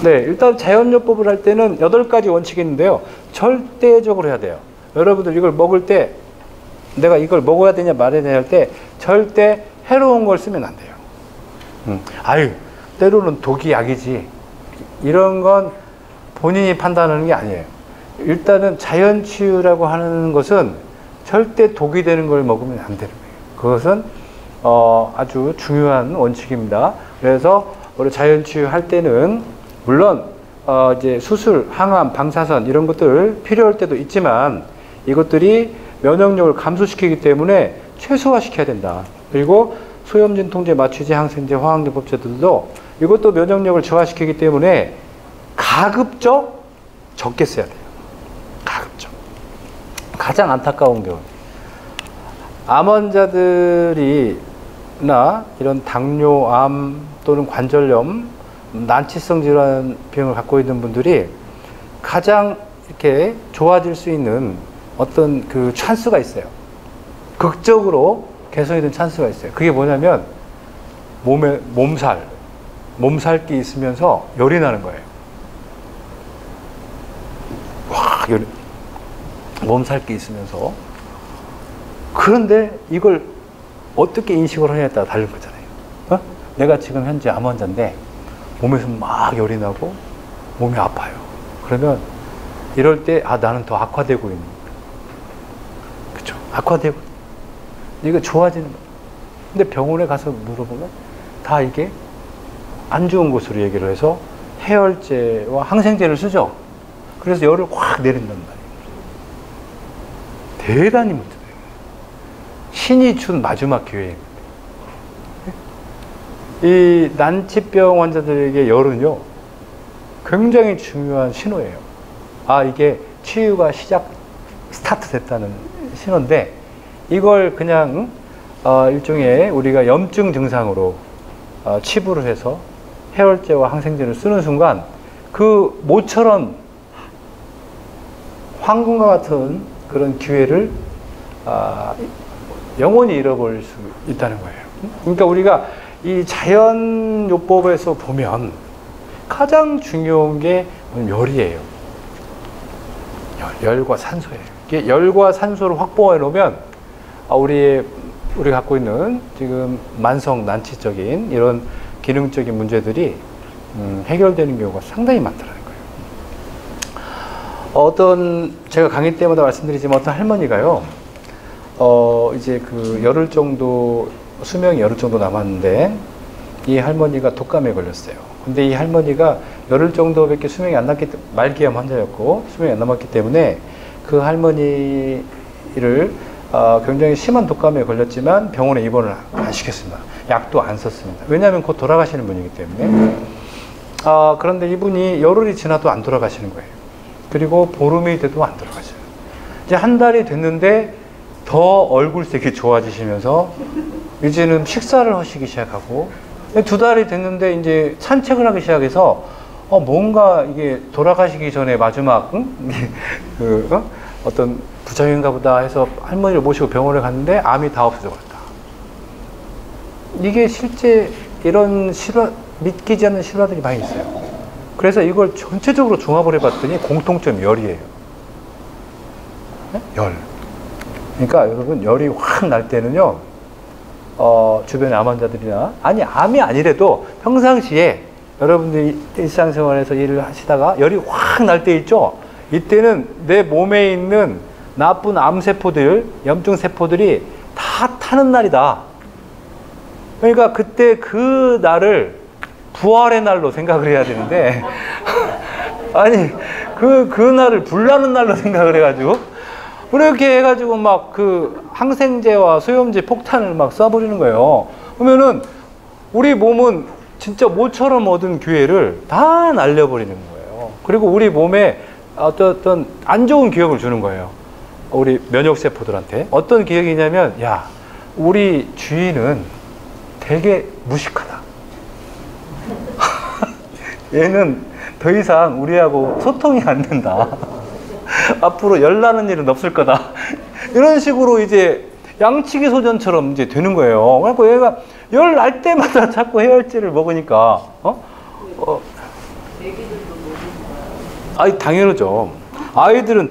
네, 일단 자연요법을 할 때는 8가지 원칙이 있는데요. 절대적으로 해야 돼요. 여러분들 이걸 먹을 때 내가 이걸 먹어야 되냐 말아야 되냐 할 때 절대 해로운 걸 쓰면 안 돼요. 아유, 때로는 독이 약이지. 이런 건 본인이 판단하는 게 아니에요. 일단은 자연치유라고 하는 것은 절대 독이 되는 걸 먹으면 안 되는 거예요. 그것은 아주 중요한 원칙입니다. 그래서 우리 자연치유 할 때는 물론 이제 수술, 항암, 방사선 이런 것들 필요할 때도 있지만 이것들이 면역력을 감소시키기 때문에 최소화시켜야 된다. 그리고 소염진 통제, 마취제, 항생제, 화학류 법제들도 이것도 면역력을 저하시키기 때문에 가급적 적게 써야 돼요. 가급적. 가장 안타까운 경우 암 환자들이나 이런 당뇨암 또는 관절염, 난치성 질환 병을 갖고 있는 분들이 가장 이렇게 좋아질 수 있는 어떤 그 찬스가 있어요. 극적으로 개선이 된 찬스가 있어요. 그게 뭐냐면 몸에 몸살기 있으면서 열이 나는 거예요. 와, 열이, 몸살기 있으면서. 그런데 이걸 어떻게 인식을 하냐에 따라 다른 거잖아요. 내가 지금 현재 암 환자인데 몸에서 막 열이 나고 몸이 아파요. 그러면 이럴 때 나는 더 악화되고 있는 거예요. 그렇죠? 악화되고 이거 좋아지는 거예요. 근데 병원에 가서 물어보면 다 이게 안 좋은 것으로 얘기를 해서 해열제와 항생제를 쓰죠. 그래서 열을 확 내린단 말이에요. 대단히 문제예요. 신이 준 마지막 기회입니다. 이 난치병 환자들에게 열은요, 굉장히 중요한 신호예요. 이게 치유가 스타트 됐다는 신호인데, 이걸 그냥, 일종의 우리가 염증 증상으로 치부를 해서 해열제와 항생제를 쓰는 순간, 그 모처럼 황금과 같은 그런 기회를, 영원히 잃어버릴 수 있다는 거예요. 그러니까 우리가 이 자연요법에서 보면 가장 중요한 게 열이에요. 열과 산소예요. 이게 열과 산소를 확보해 놓으면 우리 갖고 있는 지금 만성 난치적인 이런 기능적인 문제들이 해결되는 경우가 상당히 많더라는 거예요. 제가 강의 때마다 말씀드리지만 어떤 할머니가요, 이제 그 열흘 정도, 수명이 열흘 정도 남았는데, 이 할머니가 독감에 걸렸어요. 근데 이 할머니가 열흘 정도밖에 수명이 안 남기 때문에, 말기암 환자였고, 수명이 안 남았기 때문에, 그 할머니를, 굉장히 심한 독감에 걸렸지만 병원에 입원을 안 시켰습니다. 약도 안 썼습니다. 왜냐하면 곧 돌아가시는 분이기 때문에. 그런데 이분이 열흘이 지나도 안 돌아가시는 거예요. 그리고 보름이 돼도 안 돌아가셔요. 이제 한 달이 됐는데, 더 얼굴색이 좋아지시면서 이제는 식사를 하시기 시작하고, 2달이 됐는데 이제 산책을 하기 시작해서 뭔가 이게 돌아가시기 전에 마지막 어떤 부작용인가 보다 해서 할머니를 모시고 병원에 갔는데 암이 다 없어져 버렸다. 이게 실제 이런 믿기지 않는 실화들이 많이 있어요. 그래서 이걸 전체적으로 종합을 해봤더니 공통점이 열이에요. 열. 그러니까 여러분, 열이 확 날 때는요, 주변의 암 환자들이나, 암이 아니래도 평상시에 여러분들이 일상생활에서 일을 하시다가 열이 확 날 때 있죠? 이때는 내 몸에 있는 나쁜 암세포들, 염증세포들이 다 타는 날이다. 그러니까 그때 그 날을 부활의 날로 생각을 해야 되는데, 그 날을 불나는 날로 생각을 해가지고, 그렇게 해가지고 막 그 항생제와 소염제 폭탄을 막 쏴버리는 거예요. 그러면은 우리 몸은 진짜 모처럼 얻은 기회를 다 날려버리는 거예요. 그리고 우리 몸에 어떤 안 좋은 기억을 주는 거예요. 우리 면역세포들한테. 어떤 기억이냐면, 우리 주인은 되게 무식하다. 얘는 더 이상 우리하고 소통이 안 된다. 앞으로 열 나는 일은 없을 거다. 이런 식으로 이제 양치기 소년처럼 이제 되는 거예요. 그래서 얘가 열 날 때마다 자꾸 해열제를 먹으니까, 아니, 당연하죠. 아이들은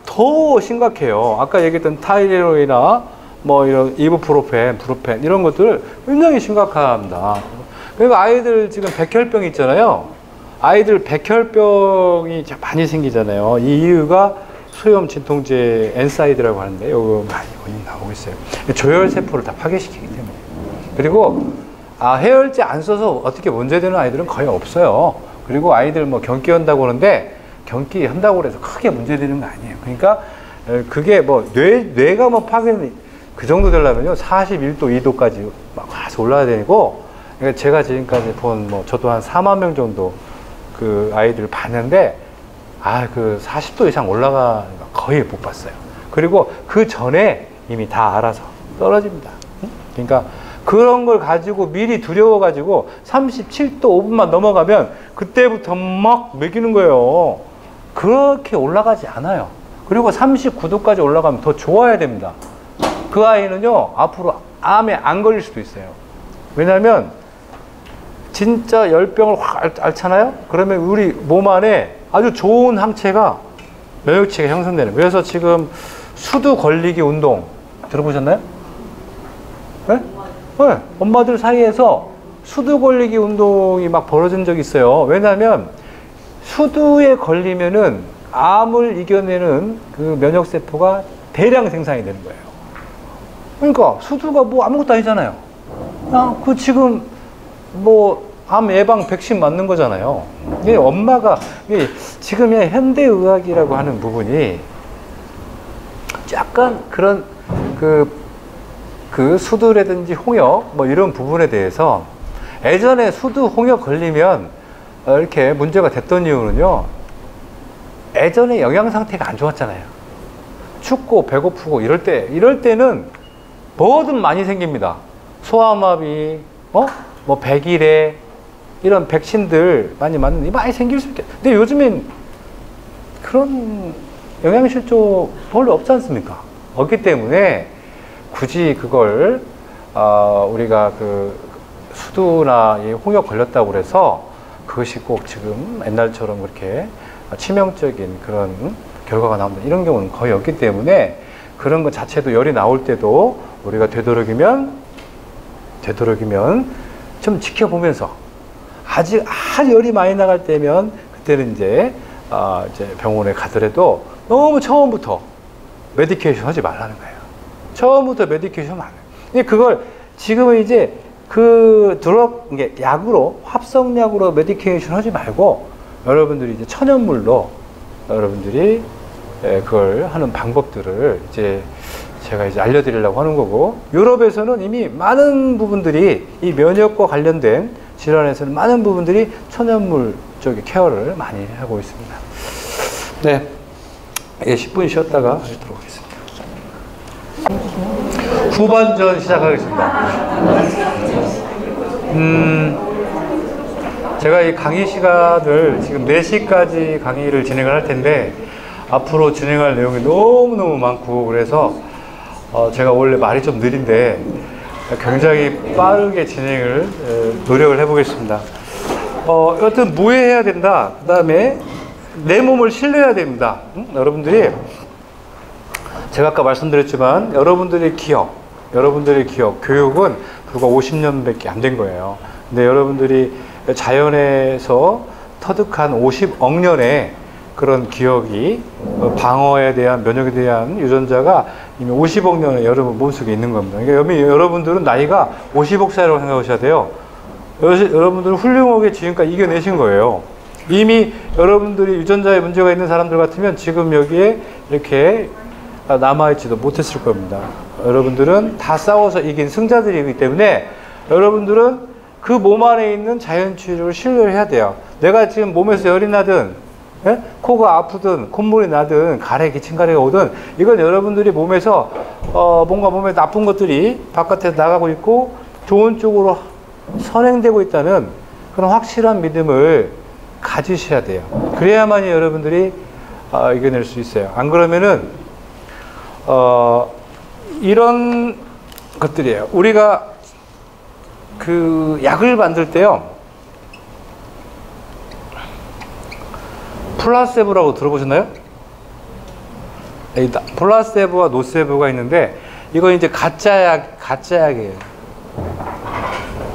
더 심각해요. 아까 얘기했던 타이레놀이나 뭐 이런 이부프로펜, 브루펜 이런 것들 굉장히 심각합니다. 그리고 아이들 지금 백혈병 있잖아요. 아이들 백혈병이 많이 생기잖아요. 이 이유가 소염 진통제 엔사이드라고 하는데 이거 많이 원인이 나오고 있어요. 조혈세포를 다 파괴시키기 때문에. 그리고 해열제 안 써서 어떻게 문제되는 아이들은 거의 없어요. 그리고 아이들 뭐 경기 한다고 하는데 경기 한다고 해서 크게 문제되는 거 아니에요. 그러니까 그게 뭐 뇌가 뭐 파괴 그 정도 되려면요 41도, 2도까지 막 와서 올라야 되고, 그러니까 제가 지금까지 본 뭐 저도 한 4만 명 정도 그 아이들 봤는데 그 40도 이상 올라가는 거 거의 못 봤어요. 그리고 그 전에 이미 다 알아서 떨어집니다. 그러니까 그런 걸 가지고 미리 두려워가지고 37도 5분만 넘어가면 그때부터 막 먹이는 거예요. 그렇게 올라가지 않아요. 그리고 39도까지 올라가면 더 좋아야 됩니다. 그 아이는요 앞으로 암에 안 걸릴 수도 있어요. 왜냐하면 진짜 열병을 확 앓잖아요. 그러면 우리 몸 안에 아주 좋은 항체가 면역체가 형성되는 거예요. 그래서 지금 수두 걸리기 운동 들어보셨나요? 네? 네. 엄마들 사이에서 수두 걸리기 운동이 막 벌어진 적이 있어요. 왜냐하면 수두에 걸리면은 암을 이겨내는 그 면역세포가 대량 생산이 되는 거예요. 그러니까 수두가 뭐 아무것도 아니잖아요. 그 지금 뭐 암 예방 백신 맞는 거잖아요. 이게 엄마가 지금 현대의학이라고 하는 부분이 약간 그런 그 수두라든지 홍역 뭐 이런 부분에 대해서 예전에 수두 홍역 걸리면 이렇게 문제가 됐던 이유는요, 예전에 영양 상태가 안 좋았잖아요. 춥고 배고프고 이럴 때는 뭐든 많이 생깁니다. 소아마비, 뭐 백일에 이런 백신들 많이 맞는 많이 생길 수 있겠. 근데 요즘엔 그런 영양실조 별로 없지 않습니까? 없기 때문에 굳이 그걸 우리가 그 수두나 이 홍역 걸렸다고 그래서 그것이 꼭 지금 옛날처럼 그렇게 치명적인 그런 결과가 나온다 이런 경우는 거의 없기 때문에 그런 것 자체도 열이 나올 때도 우리가 되도록이면 좀 지켜보면서 아직 열이 많이 나갈 때면 그때는 이제 병원에 가더라도 너무 처음부터 메디케이션 하지 말라는 거예요. 처음부터 메디케이션 안 해요. 근데 그걸 지금은 이제 이게 약으로, 합성약으로 메디케이션 하지 말고 여러분들이 이제 천연물로 여러분들이 그걸 하는 방법들을 이제 제가 이제 알려드리려고 하는 거고, 유럽에서는 이미 많은 부분들이 이 면역과 관련된 질환에서는 많은 부분들이 천연물 쪽의 케어를 많이 하고 있습니다. 네. 10분 쉬었다가 하도록 하겠습니다. 후반전 시작하겠습니다. 제가 이 강의 시간을 지금 4시까지 강의를 진행을 할 텐데 앞으로 진행할 내용이 너무너무 많고 그래서 제가 원래 말이 좀 느린데 굉장히 빠르게 진행을 노력을 해보겠습니다. 여튼 무해해야 된다. 그 다음에 내 몸을 신뢰해야 됩니다. 여러분들이 제가 아까 말씀드렸지만 여러분들의 기억, 교육은 불과 50년밖에 안 된 거예요. 근데 여러분들이 자연에서 터득한 50억 년의 그런 기억이 방어에 대한, 면역에 대한 유전자가 이미 50억 년에 여러분 몸속에 있는 겁니다. 그러니까 여러분들은 나이가 50억 살이라고 생각하셔야 돼요. 여러분들은 훌륭하게 지금까지 이겨내신 거예요. 이미 여러분들이 유전자에 문제가 있는 사람들 같으면 지금 여기에 이렇게 남아있지도 못했을 겁니다. 여러분들은 다 싸워서 이긴 승자들이기 때문에 여러분들은 그 몸 안에 있는 자연치유를 신뢰해야 돼요. 내가 지금 몸에서 열이 나든 코가 아프든 콧물이 나든 기침가래가 오든 이건 여러분들이 몸에서 뭔가 몸에 나쁜 것들이 바깥에 나가고 있고 좋은 쪽으로 선행되고 있다는 그런 확실한 믿음을 가지셔야 돼요. 그래야만이 여러분들이 이겨낼 수 있어요. 안 그러면은 이런 것들이에요. 우리가 그 약을 만들 때요, 플라세보라고 들어보셨나요? 플라세보와 노세보가 있는데, 이거 이제 가짜약이에요.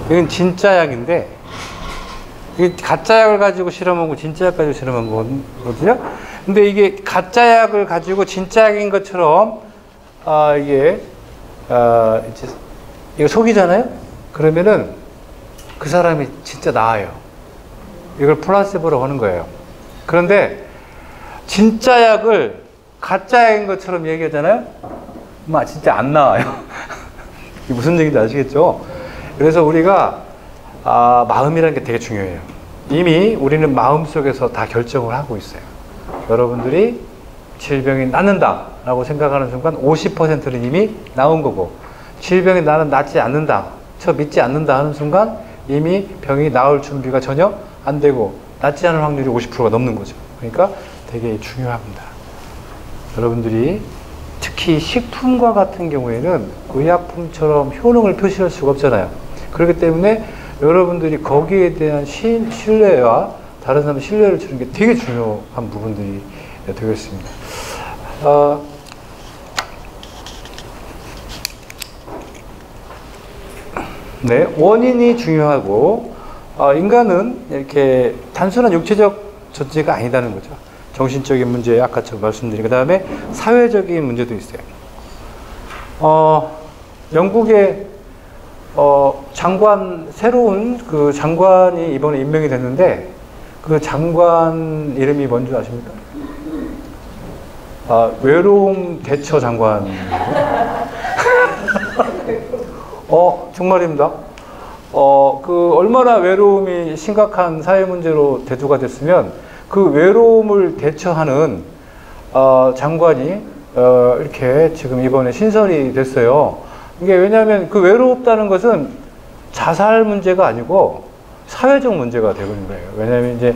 이건 진짜 약인데, 이게 가짜약을 가지고 실험하고 진짜약 가지고 실험한 거거든요. 근데 이게 가짜약을 가지고 진짜약인 것처럼, 이게, 이제, 이거 속이잖아요? 그러면은 그 사람이 진짜 나아요. 이걸 플라세보라고 하는 거예요. 그런데 진짜 약을 가짜 약인 것처럼 얘기하잖아요? 진짜 안 나와요. 이게 무슨 얘기인지 아시겠죠? 그래서 우리가 마음이라는 게 되게 중요해요. 이미 우리는 마음속에서 다 결정을 하고 있어요. 여러분들이 질병이 낫는다 라고 생각하는 순간 50%는 이미 나온 거고, 질병이 나는 낫지 않는다, 저 믿지 않는다 하는 순간 이미 병이 나을 준비가 전혀 안 되고 낫지 않을 확률이 50%가 넘는 거죠. 그러니까 되게 중요합니다. 여러분들이 특히 식품과 같은 경우에는 의약품처럼 효능을 표시할 수가 없잖아요. 그렇기 때문에 여러분들이 거기에 대한 신뢰와 다른 사람의 신뢰를 주는 게 되게 중요한 부분들이 되겠습니다. 네, 원인이 중요하고, 인간은 이렇게 단순한 육체적 존재가 아니다는 거죠. 정신적인 문제, 아까 저 말씀드린, 그 다음에 사회적인 문제도 있어요. 영국의, 새로운 그 장관이 이번에 임명이 됐는데, 그 장관 이름이 뭔지 아십니까? 외로움 대처 장관. 정말입니다. 얼마나 외로움이 심각한 사회 문제로 대두가 됐으면 그 외로움을 대처하는, 장관이, 이렇게 지금 이번에 신설이 됐어요. 이게 왜냐하면 그 외롭다는 것은 자살 문제가 아니고 사회적 문제가 되고 있는 거예요. 왜냐하면 이제,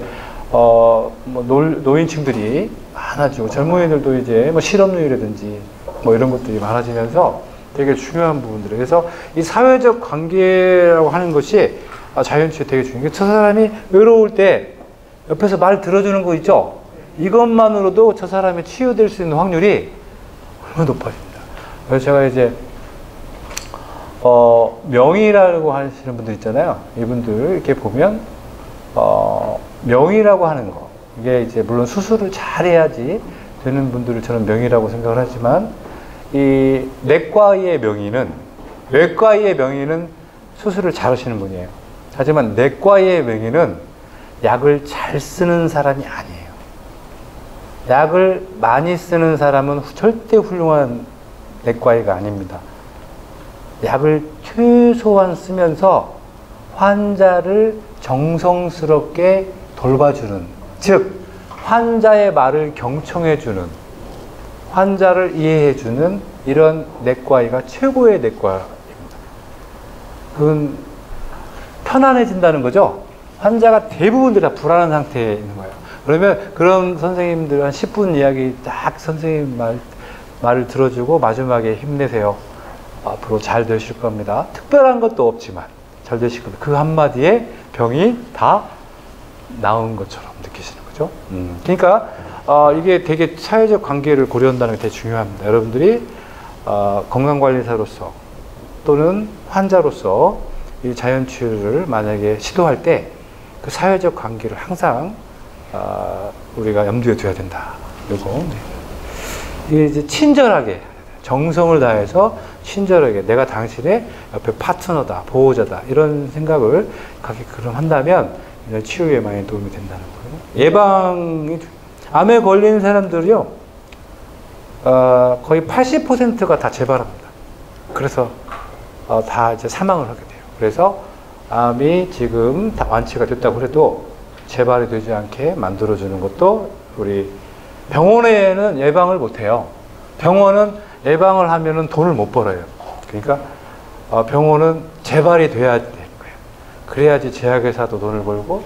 노인층들이 많아지고 젊은이들도 이제 실업률이라든지 이런 것들이 많아지면서 되게 중요한 부분들. 그래서 이 사회적 관계라고 하는 것이 자연치유에 되게 중요해요. 저 사람이 외로울 때 옆에서 말 들어주는 거 있죠? 이것만으로도 저 사람이 치유될 수 있는 확률이 얼마나 높아집니다. 그래서 제가 이제, 명의라고 하시는 분들 있잖아요. 이분들 이렇게 보면, 명의라고 하는 거. 이게 이제 물론 수술을 잘 해야지 되는 분들을 저는 명의라고 생각을 하지만, 이 내과의 명의는, 외과의 명의는 수술을 잘 하시는 분이에요. 하지만 내과의 명의는 약을 잘 쓰는 사람이 아니에요. 약을 많이 쓰는 사람은 절대 훌륭한 내과의가 아닙니다. 약을 최소한 쓰면서 환자를 정성스럽게 돌봐주는, 즉 환자의 말을 경청해주는, 환자를 이해해주는 이런 내과의가 최고의 내과입니다. 그건 편안해진다는 거죠. 환자가 대부분들이 다 불안한 상태에 있는 거예요. 그러면 그런 선생님들 한 10분 이야기 딱 선생님 말을 들어주고 마지막에 힘내세요. 앞으로 잘 되실 겁니다. 특별한 것도 없지만 잘 되실 겁니다. 그 한마디에 병이 다 나은 것처럼 느끼시는 거죠. 그러니까 이게 되게 사회적 관계를 고려한다는 게 되게 중요합니다. 여러분들이 건강관리사로서 또는 환자로서 이 자연치유를 만약에 시도할 때 그 사회적 관계를 항상 우리가 염두에 둬야 된다. 요거. 네. 이게 이제 친절하게, 정성을 다해서 친절하게 내가 당신의 옆에 파트너다, 보호자다, 이런 생각을 가게끔 한다면 치유에 많이 도움이 된다는 거예요. 예방이, 암에 걸린 사람들이요, 거의 80%가 다 재발합니다. 그래서 다 이제 사망을 하게 돼요. 그래서 암이 지금 다 완치가 됐다고 해도 재발이 되지 않게 만들어주는 것도, 우리 병원에는 예방을 못해요. 병원은 예방을 하면은 돈을 못 벌어요. 그러니까 병원은 재발이 돼야 되는 거예요. 그래야지 제약회사도 돈을 벌고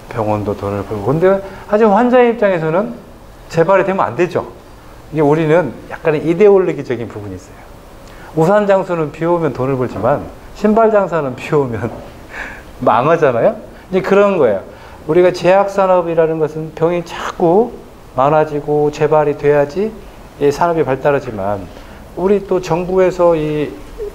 병원도 돈을 벌고. 근데 하지만 환자의 입장에서는 재발이 되면 안 되죠. 이게 우리는 약간의 이데올로기적인 부분이 있어요. 우산 장수는 비 오면 돈을 벌지만 신발 장사는 비 오면 망하잖아요. 이제 그런 거예요. 우리가 제약산업이라는 것은 병이 자꾸 많아지고 재발이 돼야지 이 산업이 발달하지만, 우리 또 정부에서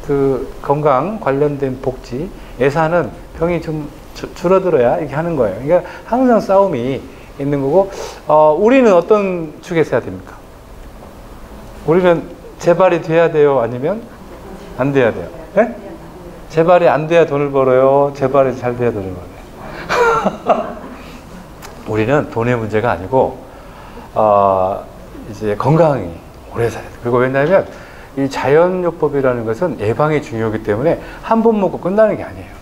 그 건강 관련된 복지 예산은 병이 좀 줄어들어야 이렇게 하는 거예요. 그러니까 항상 싸움이 있는 거고, 우리는 어떤 축에서 해야 됩니까? 우리는 재발이 돼야 돼요? 아니면 안 돼야 돼요? 네? 재발이 안 돼야 돈을 벌어요? 재발이 잘 돼야 돈을 벌어요? 우리는 돈의 문제가 아니고, 이제 건강히 오래 살아야 돼요. 그리고 왜냐하면 이 자연요법이라는 것은 예방이 중요하기 때문에 한 번 먹고 끝나는 게 아니에요.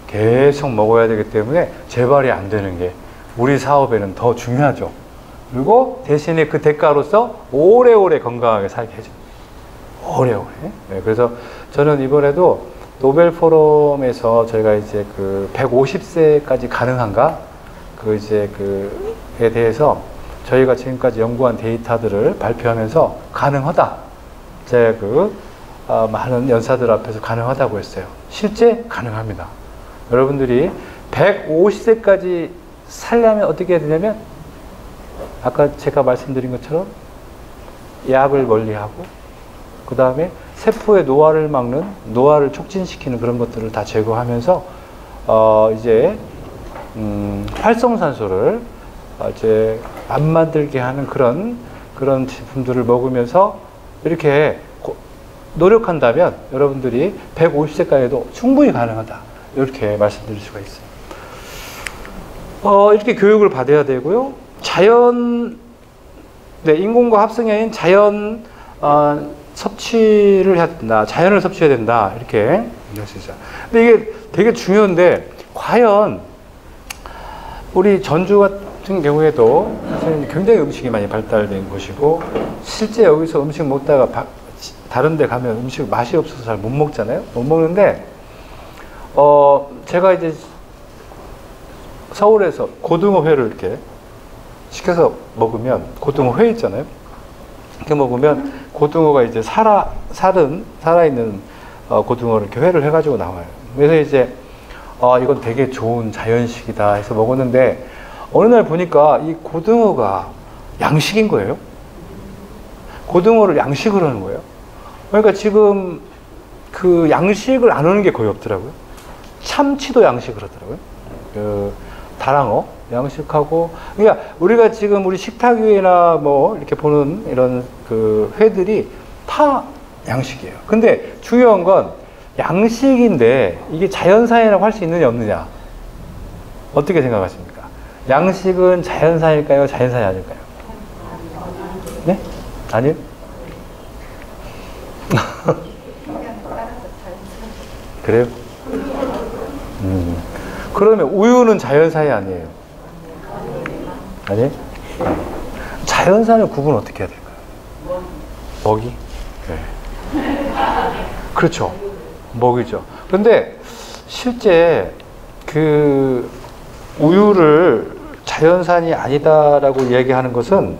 계속 먹어야 되기 때문에 재발이 안 되는 게 우리 사업에는 더 중요하죠. 그리고 대신에 그 대가로서 오래오래 건강하게 살게 해줘요. 오래오래. 네, 그래서 저는 이번에도 노벨 포럼에서 저희가 이제 그 150세까지 가능한가? 그에 대해서 저희가 지금까지 연구한 데이터들을 발표하면서 가능하다. 제가 많은 연사들 앞에서 가능하다고 했어요. 실제 가능합니다. 여러분들이 150세까지 살려면 어떻게 해야 되냐면, 아까 제가 말씀드린 것처럼 약을 멀리하고, 그 다음에 세포의 노화를 막는, 노화를 촉진시키는 그런 것들을 다 제거하면서 이제 활성산소를 이제 안 만들게 하는 그런 제품들을 먹으면서 이렇게 노력한다면 여러분들이 150세까지도 충분히 가능하다. 이렇게 말씀드릴 수가 있어요. 이렇게 교육을 받아야 되고요. 인공과 합성이 아닌 자연 섭취를 해야 된다. 자연을 섭취해야 된다. 이렇게 할 수 있어요. 근데 이게 되게 중요한데, 과연 우리 전주 같은 경우에도 사실 굉장히 음식이 많이 발달된 곳이고, 실제 여기서 음식 먹다가 다른 데 가면 음식 맛이 없어서 잘 못 먹잖아요. 못 먹는데, 제가 이제 서울에서 고등어회를 이렇게 시켜서 먹으면, 고등어회 있잖아요. 이렇게 먹으면 고등어가 이제 살아있는 고등어를 이렇게 회를 해가지고 나와요. 그래서 이제 이건 되게 좋은 자연식이다 해서 먹었는데, 어느 날 보니까 이 고등어가 양식인 거예요. 고등어를 양식으로 하는 거예요. 그러니까 지금 그 양식을 안 하는 게 거의 없더라고요. 참치도 양식을 하더라고요. 다랑어 양식하고, 그러니까 우리가 지금 우리 식탁 위에나 뭐 이렇게 보는 이런 그 회들이 다 양식이에요. 근데 중요한 건 양식인데 이게 자연산이라고 할 수 있느냐 없느냐, 어떻게 생각하십니까? 양식은 자연산일까요? 자연산이 아닐까요? 네? 아니요? 그래요? 그러면 우유는 자연산이 아니에요? 아니에요? 자연산을 구분 어떻게 해야 될까요? 먹이? 네. 그렇죠. 먹이죠. 근데 실제 그 우유를 자연산이 아니다라고 이야기하는 것은,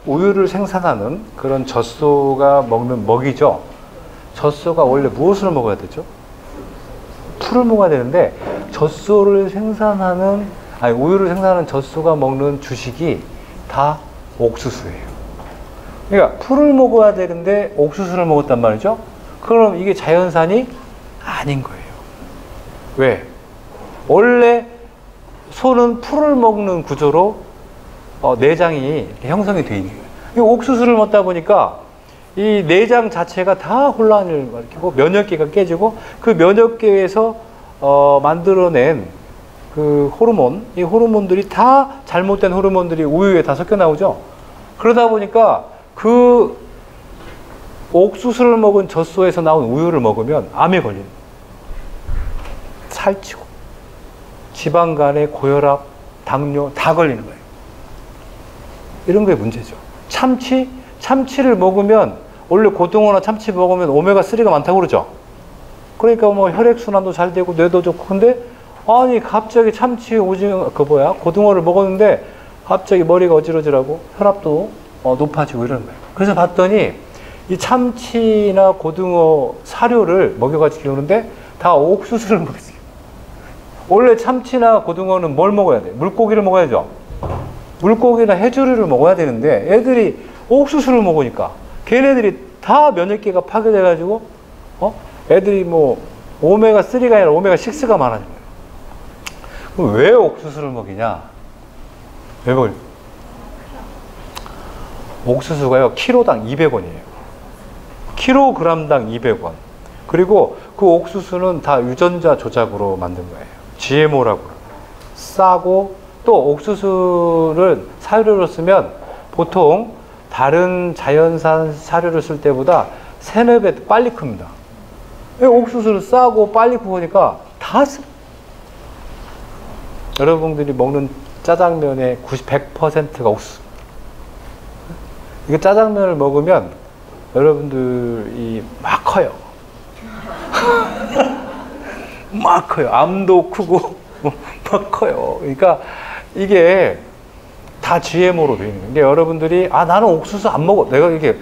우유를 생산하는 그런 젖소가 먹는 먹이죠. 젖소가 원래 무엇을 먹어야 되죠? 풀을 먹어야 되는데, 우유를 생산하는 젖소가 먹는 주식이 다 옥수수예요. 그러니까 풀을 먹어야 되는데 옥수수를 먹었단 말이죠. 그럼 이게 자연산이 아닌 거예요. 왜? 원래 소는 풀을 먹는 구조로 내장이 형성이 되어 있는 거예요. 이 옥수수를 먹다 보니까 이 내장 자체가 다 혼란을 일으키고 면역계가 깨지고, 그 면역계에서 만들어낸 그 호르몬, 이 호르몬들이 다 잘못된 호르몬들이 우유에 다 섞여 나오죠. 그러다 보니까 그 옥수수를 먹은 젖소에서 나온 우유를 먹으면 암에 걸리는 거예요. 살찌고 지방간에 고혈압, 당뇨 다 걸리는 거예요. 이런 게 문제죠. 참치를 먹으면, 원래 고등어나 참치 먹으면 오메가3가 많다고 그러죠. 그러니까 뭐 혈액순환도 잘 되고 뇌도 좋고. 근데 아니 갑자기 고등어를 먹었는데 갑자기 머리가 어지러지라고, 혈압도 높아지고 이러는 거예요. 그래서 봤더니 이 참치나 고등어 사료를 먹여가지고 키우는데 다 옥수수를 먹었어요. 원래 참치나 고등어는 뭘 먹어야 돼? 물고기를 먹어야죠. 물고기나 해조류를 먹어야 되는데 애들이 옥수수를 먹으니까 걔네들이 다 면역계가 파괴돼가지고 애들이 뭐 오메가3가 아니라 오메가6가 많아진 거예요. 그럼 왜 옥수수를 먹이냐? 왜 먹을까? 옥수수가요, 키로당 200원이에요. 킬로그램당 200원. 그리고 그 옥수수는 다 유전자 조작으로 만든 거예요. GMO라고. 싸고, 또 옥수수를 사료로 쓰면 보통 다른 자연산 사료를 쓸 때보다 3~4배 빨리 큽니다. 옥수수를 싸고 빨리 구우니까 다 쓰. 여러분들이 먹는 짜장면의 100%가 옥수수. 이거 짜장면을 먹으면 여러분들이 막 커요. 막 커요. 암도 크고 막 커요. 그러니까 이게 다 GMO로 되어 있는 거예요. 그러니까 여러분들이 나는 옥수수 안 먹어. 내가 이게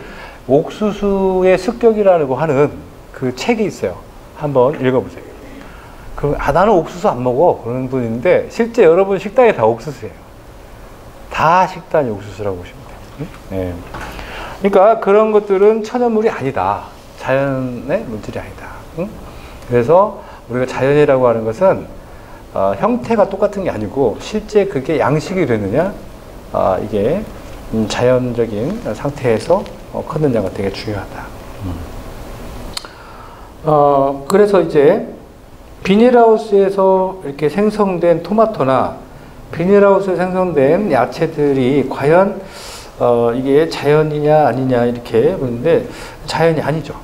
옥수수의 습격이라고 하는 그 책이 있어요. 한번 읽어보세요. 그럼 나는 옥수수 안 먹어. 그런 분인데 실제 여러분 식당에 다 옥수수예요. 다 식단이 옥수수라고 보시면 돼요. 네. 그러니까 그런 것들은 천연물이 아니다. 자연의 물질이 아니다. 그래서 우리가 자연이라고 하는 것은 형태가 똑같은 게 아니고 실제 그게 양식이 되느냐, 이게 자연적인 상태에서 컸느냐가 되게 중요하다. 그래서 이제 비닐하우스에서 이렇게 생성된 토마토나 비닐하우스에 생성된 야채들이 과연 이게 자연이냐 아니냐 이렇게 보는데 자연이 아니죠.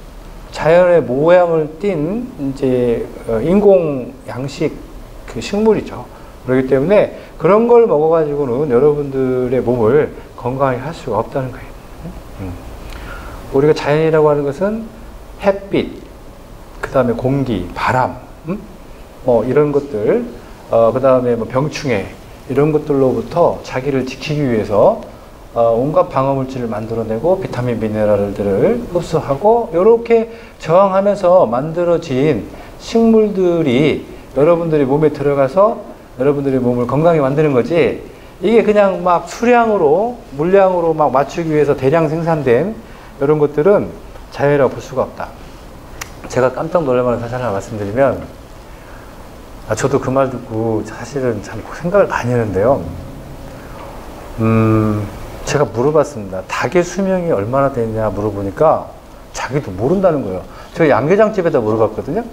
자연의 모양을 띈 이제 인공 양식 그 식물이죠. 그렇기 때문에 그런 걸 먹어가지고는 여러분들의 몸을 건강하게 할 수가 없다는 거예요. 우리가 자연이라고 하는 것은 햇빛, 그 다음에 공기, 바람, 뭐 이런 것들, 그 다음에 뭐 병충해 이런 것들로부터 자기를 지키기 위해서 온갖 방어물질을 만들어내고 비타민, 미네랄들을 흡수하고 이렇게 저항하면서 만들어진 식물들이 여러분들이 몸에 들어가서 여러분들의 몸을 건강하게 만드는 거지, 이게 그냥 막 수량으로 물량으로 막 맞추기 위해서 대량 생산된 이런 것들은 자연이라고 볼 수가 없다. 제가 깜짝 놀랄 만한 사실 하나 말씀드리면, 저도 그 말 듣고 사실은 참 생각을 많이 했는데요. 제가 물어봤습니다. 닭의 수명이 얼마나 되냐 물어보니까 자기도 모른다는 거예요. 제가 양계장집에다 물어봤거든요.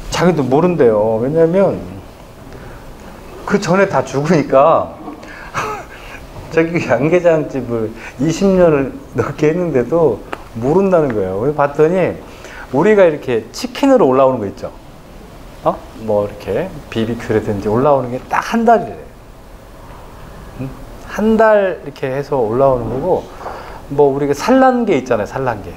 자기도 모른대요. 왜냐면 그 전에 다 죽으니까 저기 양계장집을 20년을 넘게 했는데도 모른다는 거예요. 그래서 봤더니 우리가 이렇게 치킨으로 올라오는 거 있죠. 뭐 이렇게 BBQ라든지 올라오는 게 딱 한 달이래요. 한 달 이렇게 해서 올라오는 거고, 뭐 우리가 산란계 있잖아요. 산란계.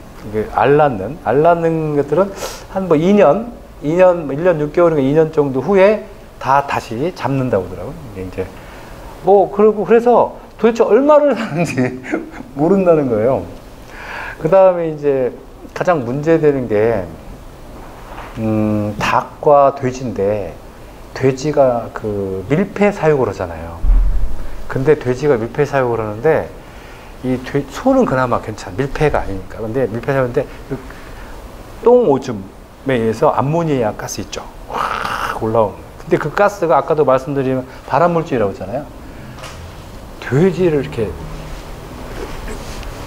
알 낳는 것들은 한 뭐 1년 6개월인가 2년 정도 후에 다 다시 잡는다고 하더라고요. 이게 이제 뭐 그래서 도대체 얼마를 사는지 모른다는 거예요. 그 다음에 이제 가장 문제되는 게 닭과 돼지인데, 돼지가 그 밀폐 사육을 하잖아요. 근데 돼지가 밀폐 사육을 하는데 소는 그나마 괜찮아. 밀폐가 아니니까. 근데 밀폐 사육인데 똥 오줌에 의해서 암모니아 가스 있죠. 확 올라오는. 근데 그 가스가 아까도 말씀드린 발암물질이라고 했잖아요. 돼지를 이렇게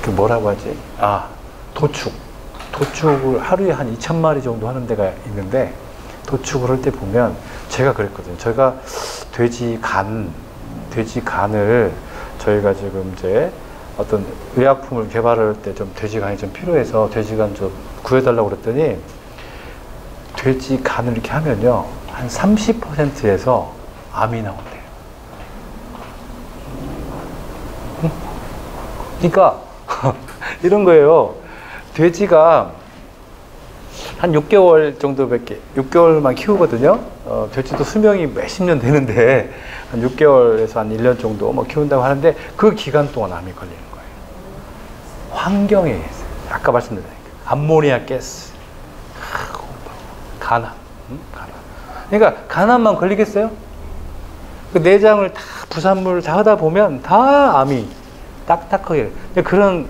뭐라고 하지? 도축을 하루에 한 2,000마리 정도 하는 데가 있는데, 도축을 할 때 보면 제가 그랬거든요. 제가 돼지 간을 저희가 지금 이제 어떤 의약품을 개발할 때 좀 돼지 간이 좀 필요해서 돼지 간 좀 구해달라고 그랬더니, 돼지 간을 이렇게 하면요 한 30%에서 암이 나온대요. 그러니까 이런 거예요. 돼지가 한 6개월 정도밖에, 6개월만 키우거든요. 돼지도 수명이 몇십 년 되는데 한 6개월에서 한 1년 정도 뭐 키운다고 하는데, 그 기간 동안 암이 걸리는 거예요. 환경에 의해서. 아까 말씀드렸잖아요. 암모니아 가스. 간암. 간암. 그러니까 간암만 걸리겠어요? 그 내장을 다 부산물을 다 하다 보면 다 암이 딱딱하게. 그런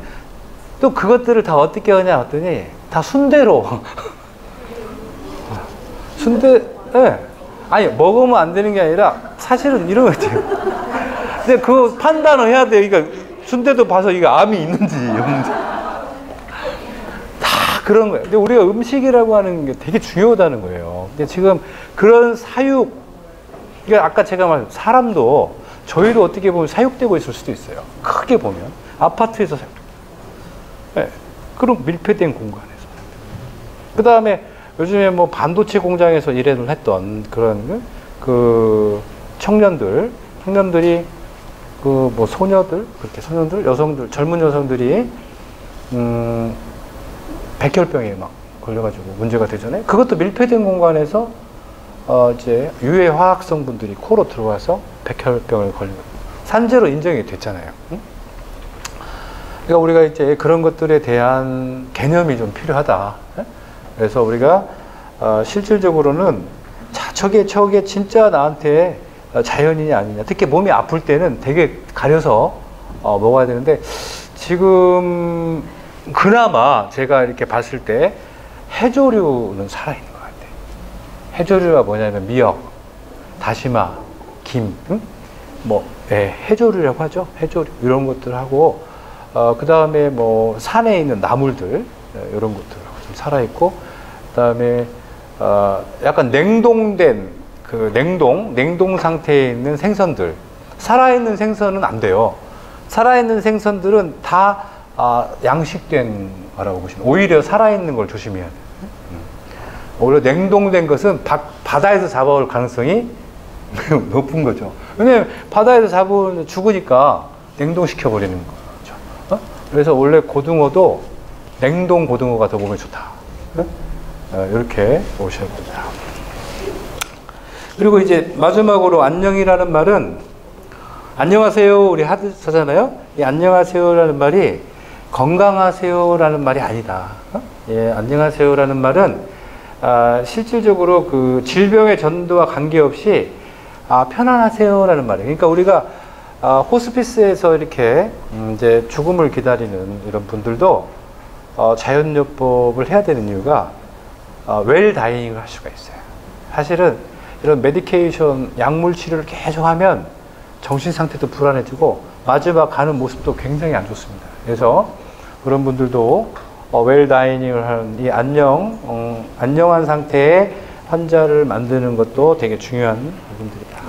또 그것들을 다 어떻게 하냐 했더니 다 순대로. 순대, 예. 아니 먹으면 안 되는 게 아니라 사실은 이런 거 같아요. 근데 그거 판단을 해야 돼요. 그러니까 순대도 봐서 이게 암이 있는지 없는지 다 그런 거예요. 근데 우리가 음식이라고 하는 게 되게 중요하다는 거예요. 근데 지금 그런 사육, 그러니까 아까 제가 말한 사람도 저희도 어떻게 보면 사육되고 있을 수도 있어요. 크게 보면 아파트에서 사육. 네. 그럼 밀폐된 공간에서. 그 다음에 요즘에 뭐 반도체 공장에서 일을 했던 그런 그 청년들이 그 뭐 소녀들, 그렇게 소년들, 여성들, 젊은 여성들이 백혈병에 막 걸려가지고 문제가 되잖아요. 그것도 밀폐된 공간에서 이제 유해 화학 성분들이 코로 들어와서 백혈병을 걸리고 산재로 인정이 됐잖아요. 응? 그러니까 우리가 이제 그런 것들에 대한 개념이 좀 필요하다. 그래서 우리가 실질적으로는 자, 저게 진짜 나한테 자연이냐 아니냐. 특히 몸이 아플 때는 되게 가려서 먹어야 되는데 지금 그나마 제가 이렇게 봤을 때 해조류는 살아있는 것 같아요. 해조류가 뭐냐면 미역, 다시마, 김, 뭐 해조류라고 하죠. 해조류 이런 것들하고 그 다음에 뭐 산에 있는 나물들 이런 것들하고 좀 살아있고 그 다음에 약간 냉동된 그 냉동 상태에 있는 생선들, 살아있는 생선은 안 돼요. 살아있는 생선들은 다 양식된 거라고 보시면 오히려 살아있는 걸 조심해야 돼요. 오히려 냉동된 것은 바다에서 잡아올 가능성이 매우 높은 거죠. 왜냐면 바다에서 잡으면 죽으니까 냉동시켜 버리는 거죠. 그래서 원래 고등어도 냉동 고등어가 더 몸에 좋다. 이렇게 보셔야 됩니다. 그리고 이제 마지막으로 안녕이라는 말은 안녕하세요 우리 하잖아요. 이 안녕하세요라는 말이 건강하세요라는 말이 아니다. 예, 안녕하세요라는 말은 실질적으로 그 질병의 전도와 관계없이 편안하세요라는 말이에요. 그러니까 우리가 호스피스에서 이렇게 이제 죽음을 기다리는 이런 분들도 자연요법을 해야 되는 이유가 웰다이잉을 할 수가 있어요. 사실은 이런 메디케이션, 약물 치료를 계속 하면 정신 상태도 불안해지고 마지막 가는 모습도 굉장히 안 좋습니다. 그래서 그런 분들도 웰다이닝을 하는 이 안녕한 상태의 환자를 만드는 것도 되게 중요한 부분들이다.